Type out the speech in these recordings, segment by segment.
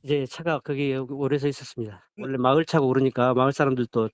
이제 차가 거기 오래 서 있었습니다. 원래 마을 차고 그러니까 마을 사람들도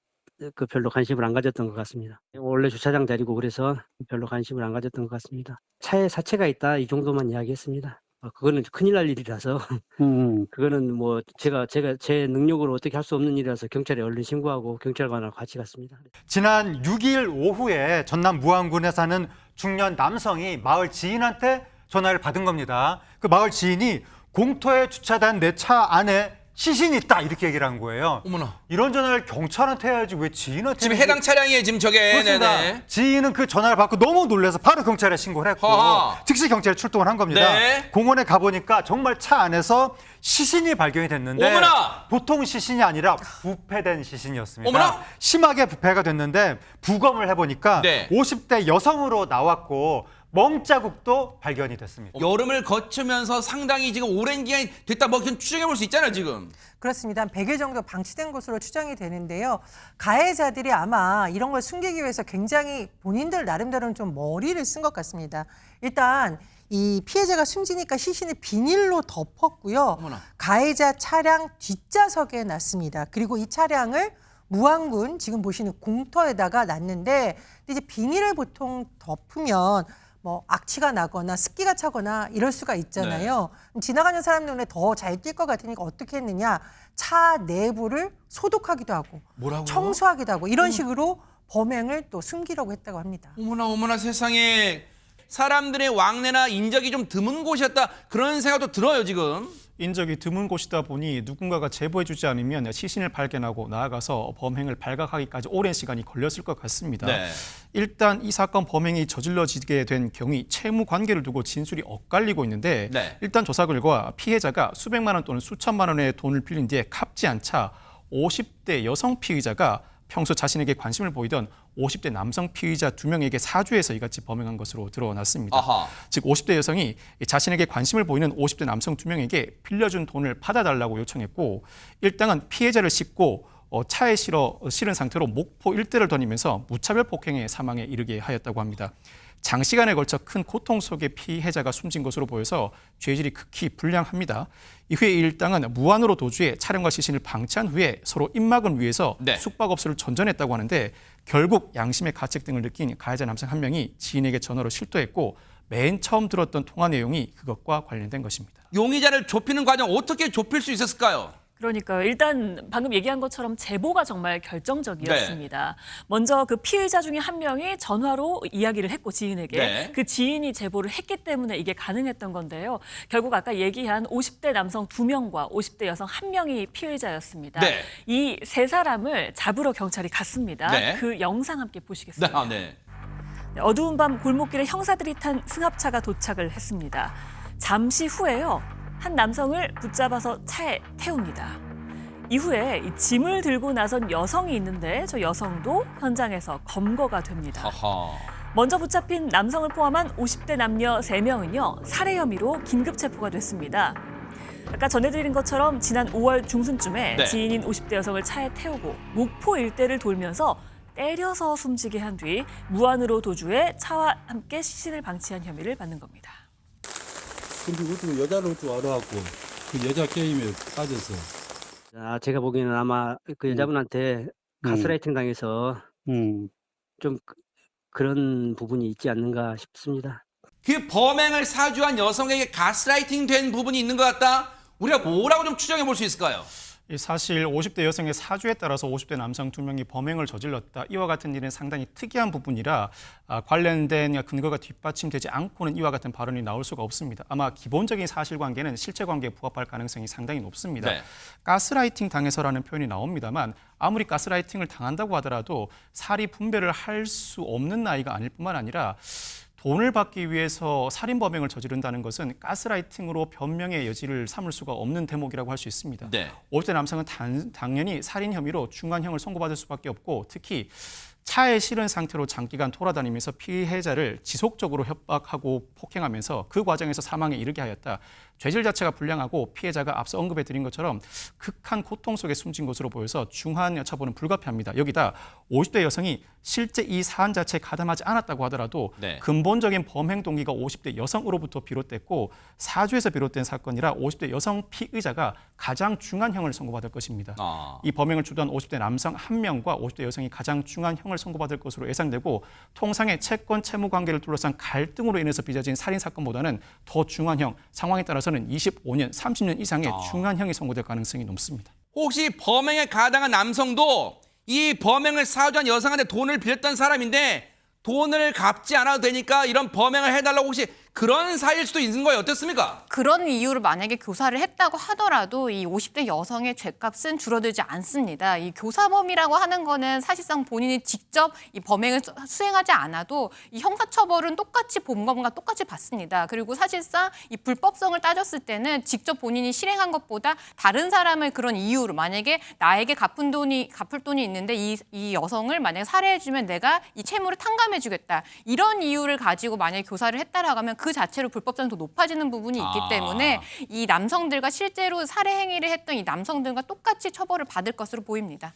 별로 관심을 안 가졌던 것 같습니다. 원래 주차장 자리고 그래서 별로 관심을 안 가졌던 것 같습니다. "차에 사체가 있다." 이 정도만 이야기했습니다. 그거는 큰일 날 일이라서 음. 그거는 뭐 제가 제 능력으로 어떻게 할 수 없는 일이라서 경찰에 얼른 신고하고 경찰관하고 같이 갔습니다. 지난 6일 오후에 전남 무안군에 사는 중년 남성이 마을 지인한테 전화를 받은 겁니다. 그 마을 지인이 공터에 주차된 내 차 안에 시신이 있다 이렇게 얘기를 한 거예요. 어머나. 이런 전화를 경찰한테 해야지 왜 지인한테 지금 했는지. 해당 차량이에요, 지금 저게. 그렇습니다. 네네. 지인은 그 전화를 받고 너무 놀라서 바로 경찰에 신고를 했고 허허. 즉시 경찰에 출동을 한 겁니다. 네. 공원에 가보니까 정말 차 안에서 시신이 발견이 됐는데 어머나. 보통 시신이 아니라 부패된 시신이었습니다. 어머나. 심하게 부패가 됐는데 부검을 해보니까 네. 50대 여성으로 나왔고 멍자국도 발견이 됐습니다. 여름을 거치면서 상당히 지금 오랜 기간이 됐다 뭐 그냥 추정해 볼 수 있잖아요, 지금. 그렇습니다. 한 100일 정도 방치된 것으로 추정이 되는데요. 가해자들이 아마 이런 걸 숨기기 위해서 굉장히 본인들 나름대로는 좀 머리를 쓴 것 같습니다. 일단 이 피해자가 숨지니까 시신을 비닐로 덮었고요. 어머나. 가해자 차량 뒷좌석에 놨습니다. 그리고 이 차량을 무안군 지금 보시는 공터에다가 놨는데 근데 이제 비닐을 보통 덮으면 뭐 악취가 나거나 습기가 차거나 이럴 수가 있잖아요. 그럼 지나가는 사람 눈에 더 잘 띌 것 같으니까 어떻게 했느냐. 차 내부를 소독하기도 하고 뭐라고요? 청소하기도 하고 이런 식으로 범행을 또 숨기려고 했다고 합니다. 어머나 어머나 세상에 사람들의 왕래나 인적이 좀 드문 곳이었다 그런 생각도 들어요, 지금. 인적이 드문 곳이다 보니 누군가가 제보해주지 않으면 시신을 발견하고 나아가서 범행을 발각하기까지 오랜 시간이 걸렸을 것 같습니다. 네. 일단 이 사건 범행이 저질러지게 된 경위 채무 관계를 두고 진술이 엇갈리고 있는데 네. 일단 조사 결과 피해자가 수백만 원 또는 수천만 원의 돈을 빌린 뒤에 갚지 않자 50대 여성 피의자가 평소 자신에게 관심을 보이던 50대 남성 피의자 2명에게 사주해서 이같이 범행한 것으로 드러났습니다. 아하. 즉 50대 여성이 자신에게 관심을 보이는 50대 남성 2명에게 빌려준 돈을 받아달라고 요청했고 일당은 피해자를 싣고 차에 실은 상태로 목포 일대를 다니면서 무차별 폭행의 사망에 이르게 하였다고 합니다. 장시간에 걸쳐 큰 고통 속에 피해자가 숨진 것으로 보여서 죄질이 극히 불량합니다. 이후에 이 일당은 무안으로 도주해 차량과 시신을 방치한 후에 서로 입막을 위해서 네. 숙박업소를 전전했다고 하는데 결국 양심의 가책 등을 느낀 가해자 남성 한 명이 지인에게 전화로 실토했고 맨 처음 들었던 통화 내용이 그것과 관련된 것입니다. 용의자를 좁히는 과정 어떻게 좁힐 수 있었을까요? 그러니까요. 일단 방금 얘기한 것처럼 제보가 정말 결정적이었습니다. 먼저 그 피의자 중에 한 명이 전화로 이야기를 했고 지인에게 네. 그 지인이 제보를 했기 때문에 이게 가능했던 건데요. 결국 아까 얘기한 50대 남성 2명과 50대 여성 1명이 피의자였습니다. 네. 이 세 사람을 잡으러 경찰이 갔습니다. 네. 그 영상 함께 보시겠습니다. 네. 어두운 밤 골목길에 형사들이 탄 승합차가 도착을 했습니다. 잠시 후에요. 한 남성을 붙잡아서 차에 태웁니다. 이후에 이 짐을 들고 나선 여성이 있는데 저 여성도 현장에서 검거가 됩니다. 아하. 먼저 붙잡힌 남성을 포함한 50대 남녀 3명은요. 살해 혐의로 긴급 체포가 됐습니다. 아까 전해드린 것처럼 지난 5월 중순쯤에 네. 지인인 50대 여성을 차에 태우고 목포 일대를 돌면서 때려서 숨지게 한 뒤 무안으로 도주해 차와 함께 시신을 방치한 혐의를 받는 겁니다. 근데 어떻게 여자를 또 알아갖고 그 여자 게임에 빠져서 제가 보기에는 아마 그 여자분한테 가스라이팅 당해서 좀 그런 부분이 있지 않는가 싶습니다. 그 범행을 사주한 여성에게 가스라이팅 된 부분이 있는 것 같다? 우리가 뭐라고 좀 추정해 볼 수 있을까요? 사실 50대 여성의 사주에 따라서 50대 남성 2명이 범행을 저질렀다. 이와 같은 일은 상당히 특이한 부분이라 관련된 근거가 뒷받침되지 않고는 이와 같은 발언이 나올 수가 없습니다. 아마 기본적인 사실관계는 실체관계에 부합할 가능성이 상당히 높습니다. 네. 가스라이팅 당해서라는 표현이 나옵니다만 아무리 가스라이팅을 당한다고 하더라도 사리 분별을 할 수 없는 나이가 아닐 뿐만 아니라 돈을 받기 위해서 살인범행을 저지른다는 것은 가스라이팅으로 변명의 여지를 삼을 수가 없는 대목이라고 할 수 있습니다. 네. 50대 남성은 당연히 살인 혐의로 중간형을 선고받을 수밖에 없고 특히 차에 실은 상태로 장기간 돌아다니면서 피해자를 지속적으로 협박하고 폭행하면서 그 과정에서 사망에 이르게 하였다. 죄질 자체가 불량하고 피해자가 앞서 언급해드린 것처럼 극한 고통 속에 숨진 것으로 보여서 중한 처벌은 불가피합니다. 여기다 50대 여성이 실제 이 사안 자체에 가담하지 않았다고 하더라도 네. 근본적인 범행 동기가 50대 여성으로부터 비롯됐고 사주에서 비롯된 사건이라 50대 여성 피의자가 가장 중한 형을 선고받을 것입니다. 이 범행을 주도한 50대 남성 1명과 50대 여성이 가장 중한 형을 선고받을 것으로 예상되고 통상의 채권 채무 관계를 둘러싼 갈등으로 인해서 빚어진 살인 사건보다는 더 중한 형, 상황에 따라서는 25년, 30년 이상의 중한 형이 선고될 가능성이 높습니다. 혹시 범행에 가담한 남성도 이 범행을 사주한 여성한테 돈을 빌렸던 사람인데 돈을 갚지 않아도 되니까 이런 범행을 해달라고 혹시 그런 사이일 수도 있는 거예요. 어떻습니까? 그런 이유로 만약에 교사를 했다고 하더라도 이 50대 여성의 죄값은 줄어들지 않습니다. 이 교사범이라고 하는 거는 사실상 본인이 직접 이 범행을 수행하지 않아도 이 형사처벌은 똑같이 본범과 똑같이 받습니다. 그리고 사실상 이 불법성을 따졌을 때는 직접 본인이 실행한 것보다 다른 사람을 그런 이유로 만약에 나에게 갚을 돈이 있는데 이 여성을 만약에 살해해주면 내가 이 채무를 탕감해주겠다. 이런 이유를 가지고 만약에 교사를 했다라고 하면 그 자체로 불법성이 더 높아지는 부분이 있기 때문에 이 남성들과 실제로 살해 행위를 했던 이 남성들과 똑같이 처벌을 받을 것으로 보입니다.